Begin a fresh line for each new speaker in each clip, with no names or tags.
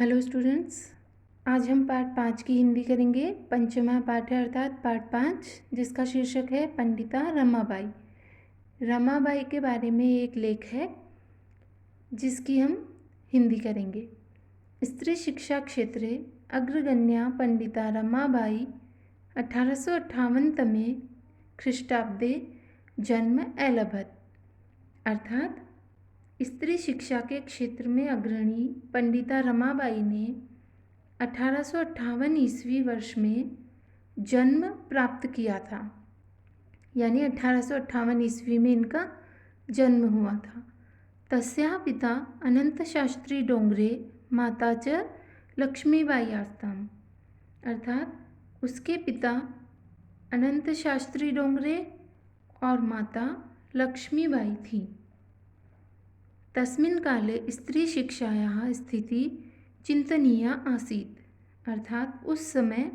Hello students, आज हम पाठ 5 की हिंदी करेंगे। पंचमा पाठ है अर्थात पाठ 5, जिसका शीर्षक है पंडिता रमाबाई। रमाबाई के बारे में एक लेख है जिसकी हम हिंदी करेंगे। स्त्री शिक्षा क्षेत्रे अग्रगण्या पंडिता रमाबाई 1858 तमे ख्रीष्टाब्दे जन्म अलभत। अर्थात स्त्री शिक्षा के क्षेत्र में अग्रणी पंडिता रमाबाई ने 1858 ईस्वी वर्ष में जन्म प्राप्त किया था, यानी 1858 ईस्वी में इनका जन्म हुआ था। तस्याः पिता अनंत शास्त्री डोंगरे माता च लक्ष्मीबाई आस्ताम। अर्थात उसके पिता अनंत शास्त्री डोंगरे और माता लक्ष्मीबाई थी। तस्मिन् काले स्त्री शिक्षायाः स्थितिः चिंतनीया आसीत्। अर्थात उस समय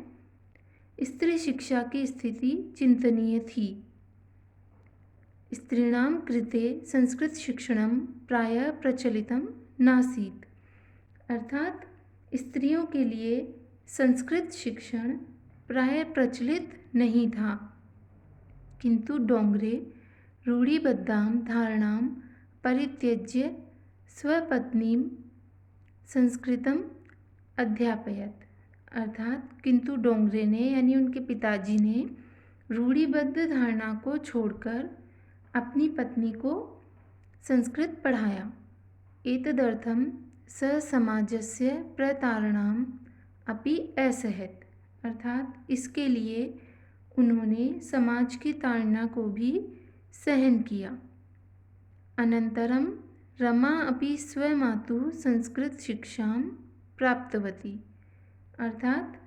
स्त्री शिक्षा की स्थिति चिंतनीय थी। स्त्रीणां कृते संस्कृत शिक्षणं प्रायः प्रचलितं नासीत्। अर्थात स्त्रियों के लिए संस्कृत शिक्षण प्रायः प्रचलित नहीं था, किंतु डोंगरे रूढ़िबद्धां धारणां परित्यज्य स्वपत्नीं संस्कृतम अध्यापयत। अर्थात किंतु डोंगरे ने यानी उनके पिताजी ने रूढ़िबद्ध धारणा को छोड़कर अपनी पत्नी को संस्कृत पढ़ाया। एतदर्थं स समाजस्य प्रतारणाम् अपि असहत। अर्थात इसके लिए उन्होंने समाज की ताड़ना को भी सहन किया। अनंतरम रमा अपि स्वमातुः संस्कृत शिक्षां प्राप्तवती। अर्थात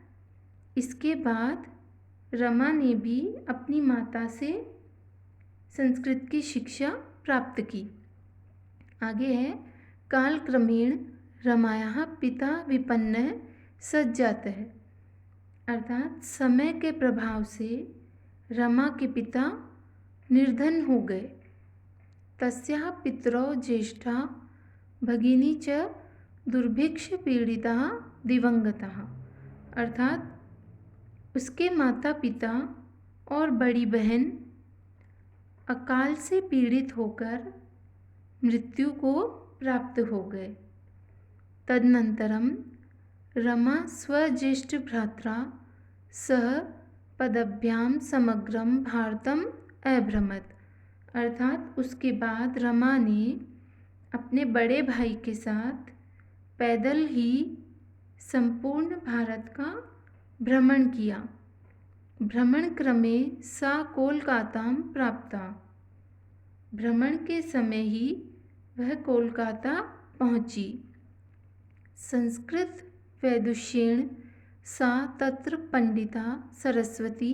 इसके बाद रमा ने भी अपनी माता से संस्कृत की शिक्षा प्राप्त की। आगे है, कालक्रमेण रमायाः पिता विपन्नः सज्जातः। अर्थात समय के प्रभाव से रमा के पिता निर्धन हो गए। तस्याः पितरौ ज्येष्ठा भगिनी च दुर्भिक्ष पीड़िता दिवंगता। अर्थात उसके माता पिता और बड़ी बहन अकाल से पीड़ित होकर मृत्यु को प्राप्त हो गए। तदनंतरम रमा स्वज्येष्ठ भ्रात्रा सह पदभ्यां समग्रम भारतम अभ्रमत। अर्थात उसके बाद रमा ने अपने बड़े भाई के साथ पैदल ही संपूर्ण भारत का भ्रमण किया। भ्रमण क्रमे सा कोलकातां प्राप्ता। भ्रमण के समय ही वह कोलकाता पहुंची। संस्कृत वैदुष्येण सा तत्र पंडिता सरस्वती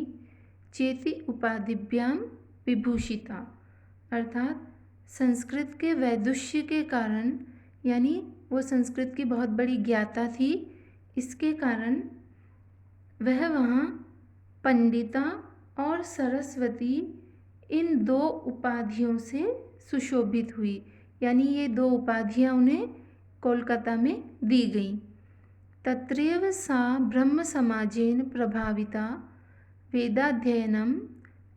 चेति उपाधिभ्यां विभूषिता। अर्थात संस्कृत के वैदुष्य के कारण, यानी वो संस्कृत की बहुत बड़ी ज्ञाता थी, इसके कारण वह वहाँ पंडिता और सरस्वती इन दो उपाधियों से सुशोभित हुई। यानी ये दो उपाधियाँ उन्हें कोलकाता में दी गईं। तत्रैव सा ब्रह्म समाजेन प्रभाविता वेदाध्ययनम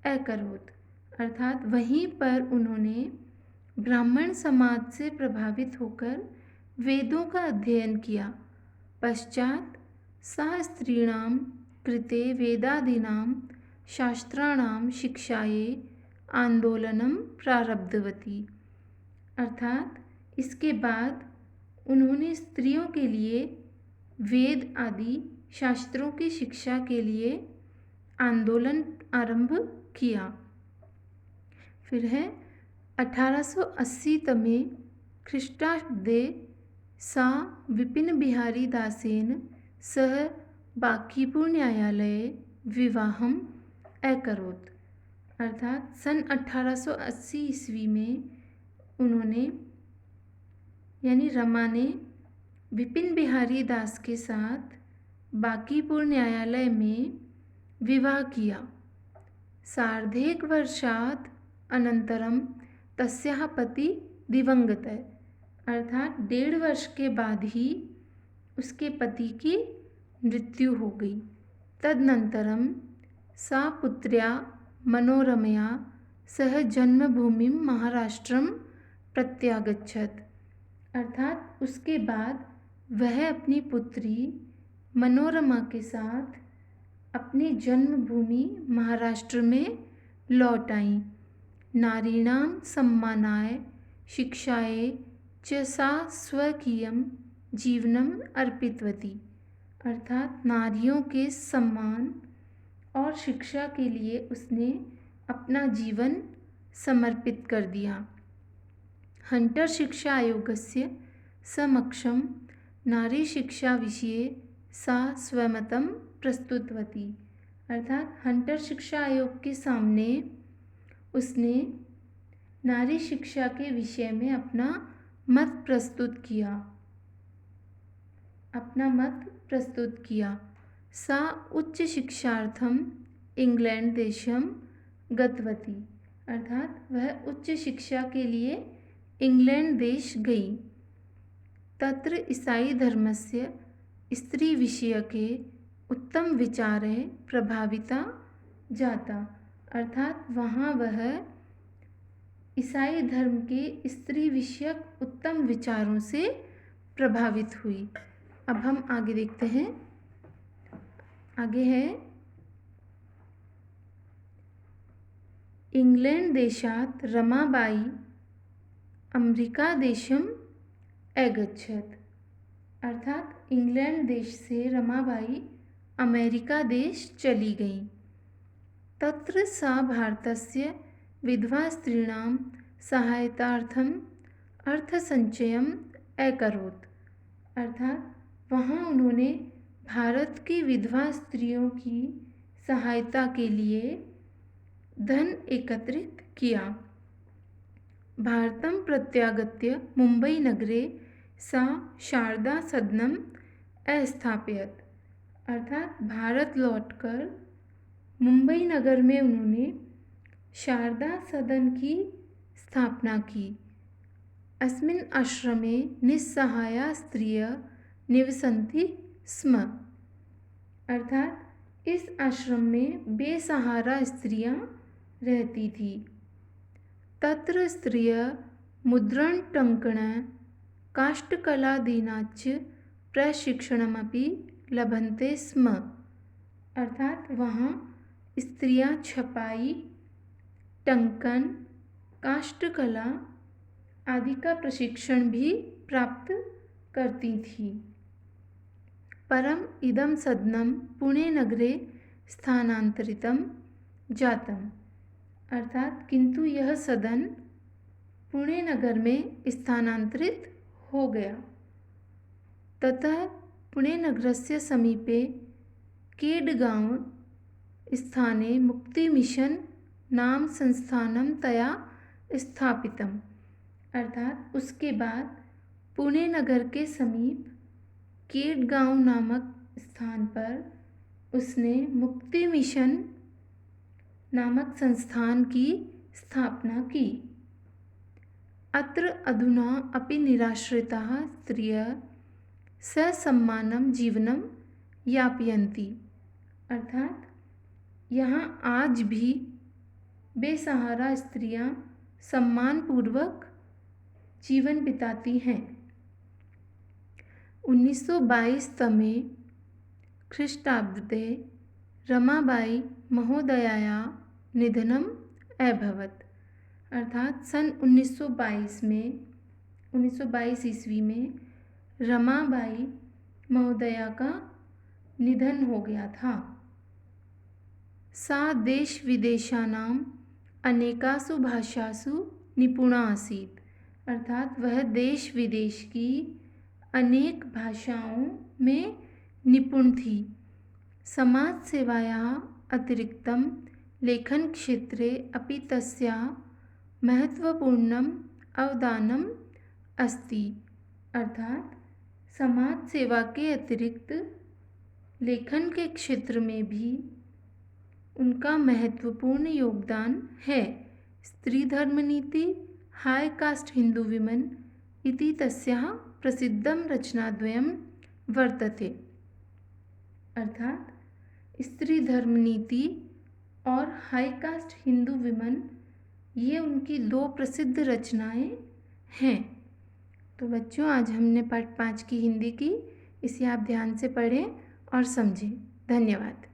अकरोत्। अर्थात वहीं पर उन्होंने ब्राह्मण समाज से प्रभावित होकर वेदों का अध्ययन किया। पश्चात सा स्त्रीणां कृते वेदादीनां शास्त्राणां शिक्षायै आंदोलनम प्रारब्धवती। अर्थात इसके बाद उन्होंने स्त्रियों के लिए वेद आदि शास्त्रों की शिक्षा के लिए आंदोलन आरंभ किया। फिर है 1880 तमे ख्रीष्टाब्दे सा विपिन बिहारी दासेन सह बांकीपुर न्यायालये विवाहम अकरोत्। अर्थात सन 1880 ईस्वी में उन्होंने यानी रमा ने विपिन बिहारी दास के साथ बांकीपुर न्यायालय में विवाह किया। सार्धेक वर्षात् अनंतरम तस्याः पति दिवंगतः। अर्थात 1.5 वर्ष के बाद ही उसके पति की मृत्यु हो गई। तदनन्तरं सा पुत्र्या मनोरमया सह जन्मभूमिं महाराष्ट्रं प्रत्यागच्छत्। अर्थात उसके बाद वह अपनी पुत्री मनोरमा के साथ अपनी जन्मभूमि महाराष्ट्र में लौट आईं। नारीणां सम्मानाय शिक्षायै च सा स्वकीयं जीवनम अर्पितवती। अर्थात नारियों के सम्मान और शिक्षा के लिए उसने अपना जीवन समर्पित कर दिया। हंटर शिक्षा आयोगस्य समक्षं नारी शिक्षा विषये सा स्वमतं प्रस्तुतवती। अर्थात हंटर शिक्षा आयोग के सामने उसने नारी शिक्षा के विषय में अपना मत प्रस्तुत किया। सा उच्च शिक्षार्थम इंग्लैंड देशम गतवती। अर्थात वह उच्च शिक्षा के लिए इंग्लैंड देश गई। तत्र ईसाई धर्मस्य स्त्री विषयके उत्तम विचारे प्रभाविता जाता। अर्थात वहाँ वह ईसाई धर्म के स्त्री विषयक उत्तम विचारों से प्रभावित हुई। अब हम आगे देखते हैं। आगे है इंग्लैंड देशात रमाबाई अमेरिका देशम अगच्छत। अर्थात इंग्लैंड देश से रमाबाई अमेरिका देश चली गई। तत्र सा भारतस्य विधवा स्त्रीणां सहायतार्थम अर्थसंचयम अकरोत्। अर्थात वहाँ उन्होंने भारत की विधवा स्त्रियों की सहायता के लिए धन एकत्रित किया। भारतं प्रत्यागत्य मुंबई नगरे सा शारदा सदनम अस्थापयत। अर्थात भारत लौटकर मुंबई नगर में उन्होंने शारदा सदन की स्थापना की। अस्मिन् आश्रमे निस्सहाया स्त्रियः निवसन्ति स्म। अर्थात इस आश्रम में बेसहारा स्त्रियां रहती थी। तत्र स्त्रियः मुद्रण टंकण काष्ठकलादीनाच प्रशिक्षणमपि लभन्ते स्म। अर्थात वहाँ स्त्रियां छपाई, टंकन, काष्ठकला आदि का प्रशिक्षण भी प्राप्त करती थी। परम इदम सदनम पुणे नगरे स्थानांतरितम जातम। अर्थात किंतु यह सदन पुणे नगर में स्थानांतरित हो गया। ततः पुणे नगरस्य समीपे केडगांव स्थाने मुक्ति मिशन नाम संस्थानम तया स्थापितम। अर्थात उसके बाद पुणे नगर के समीप केडगांव नामक स्थान पर उसने मुक्ति मिशन नामक संस्थान की स्थापना की। अत्र अधुना अपि निराश्रिताः स्त्रियः ससम्मानं जीवनं यापयन्ति। अर्थात यहाँ आज भी बेसहारा स्त्रियां सम्मानपूर्वक जीवन बिताती हैं। 1922 तमे ख्रीष्टाब्दे रमाबाई महोदयायाः निधनम अभवत्। अर्थात सन 1922 ईस्वी में रमाबाई महोदया का निधन हो गया था। सा देश विदेशानाम अनेकासु भाषासु निपुणा आसीत्। अर्थात वह देश विदेश की अनेक भाषाओं में निपुण थी। समाज सेवायाः अतिरिक्तं लेखन क्षेत्रे अपि तस्याः महत्वपूर्णम् अवदानम् अस्ति। अर्थात समाज सेवा के अतिरिक्त लेखन के क्षेत्र में भी उनका महत्वपूर्ण योगदान है। स्त्री धर्म नीति हाई कास्ट हिंदू विमेन इति तस्याः प्रसिद्धं रचनाद्वयं वर्तते, अर्थात स्त्री धर्म नीति और हाई कास्ट हिंदू विमन, ये उनकी 2 प्रसिद्ध रचनाएं हैं। तो बच्चों, आज हमने पाठ 5 की हिंदी की। इसे आप ध्यान से पढ़ें और समझें। धन्यवाद।